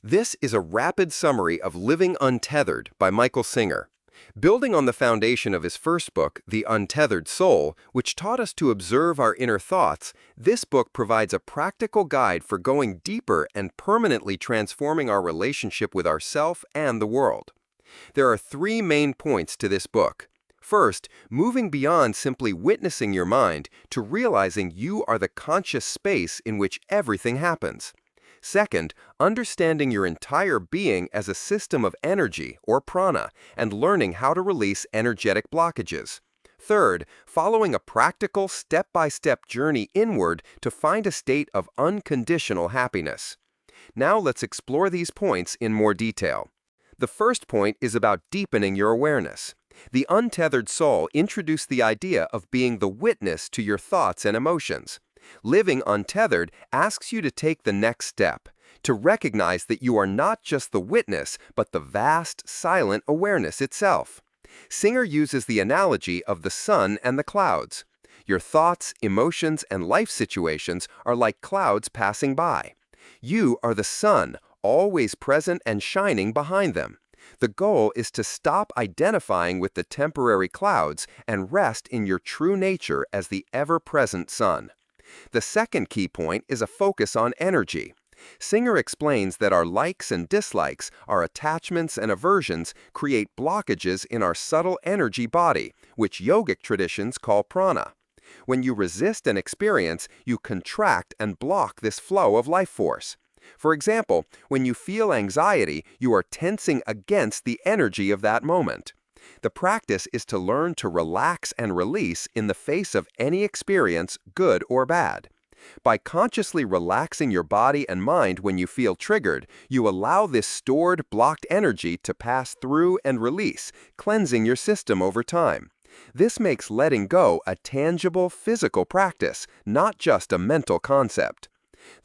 This is a rapid summary of Living Untethered by Michael Singer. Building on the foundation of his first book, The Untethered Soul, which taught us to observe our inner thoughts, this book provides a practical guide for going deeper and permanently transforming our relationship with ourself and the world. There are three main points to this book. First, moving beyond simply witnessing your mind to realizing you are the conscious space in which everything happens. Second, understanding your entire being as a system of energy, or prana, and learning how to release energetic blockages. Third, following a practical step-by-step journey inward to find a state of unconditional happiness. Now let's explore these points in more detail. The first point is about deepening your awareness. The Untethered Soul introduced the idea of being the witness to your thoughts and emotions. Living Untethered asks you to take the next step, to recognize that you are not just the witness, but the vast, silent awareness itself. Singer uses the analogy of the sun and the clouds. Your thoughts, emotions, and life situations are like clouds passing by. You are the sun, always present and shining behind them. The goal is to stop identifying with the temporary clouds and rest in your true nature as the ever-present sun. The second key point is a focus on energy. Singer explains that our likes and dislikes, our attachments and aversions, create blockages in our subtle energy body, which yogic traditions call prana. When you resist an experience, you contract and block this flow of life force. For example, when you feel anxiety, you are tensing against the energy of that moment. The practice is to learn to relax and release in the face of any experience, good or bad. By consciously relaxing your body and mind when you feel triggered, you allow this stored, blocked energy to pass through and release, cleansing your system over time. This makes letting go a tangible, physical practice, not just a mental concept.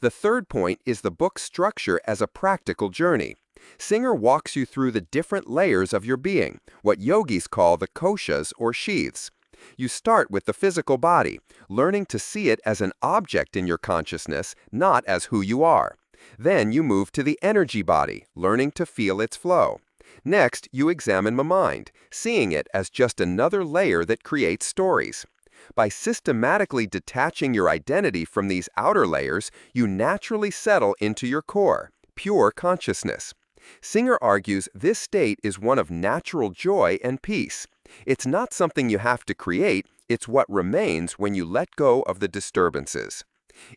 The third point is the book's structure as a practical journey. Singer walks you through the different layers of your being, what yogis call the koshas or sheaths. You start with the physical body, learning to see it as an object in your consciousness, not as who you are. Then you move to the energy body, learning to feel its flow. Next, you examine the mind, seeing it as just another layer that creates stories. By systematically detaching your identity from these outer layers, you naturally settle into your core, pure consciousness. Singer argues this state is one of natural joy and peace. It's not something you have to create, it's what remains when you let go of the disturbances.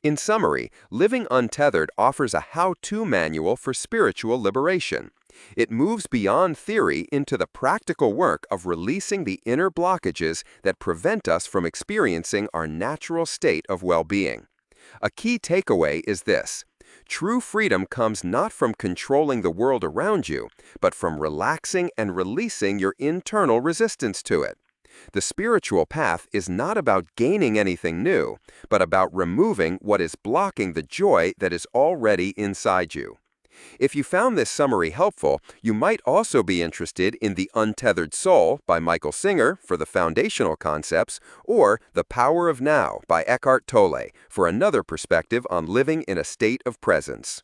In summary, Living Untethered offers a how-to manual for spiritual liberation. It moves beyond theory into the practical work of releasing the inner blockages that prevent us from experiencing our natural state of well-being. A key takeaway is this: true freedom comes not from controlling the world around you, but from relaxing and releasing your internal resistance to it. The spiritual path is not about gaining anything new, but about removing what is blocking the joy that is already inside you. If you found this summary helpful, you might also be interested in The Untethered Soul by Michael Singer for the foundational concepts, or The Power of Now by Eckhart Tolle for another perspective on living in a state of presence.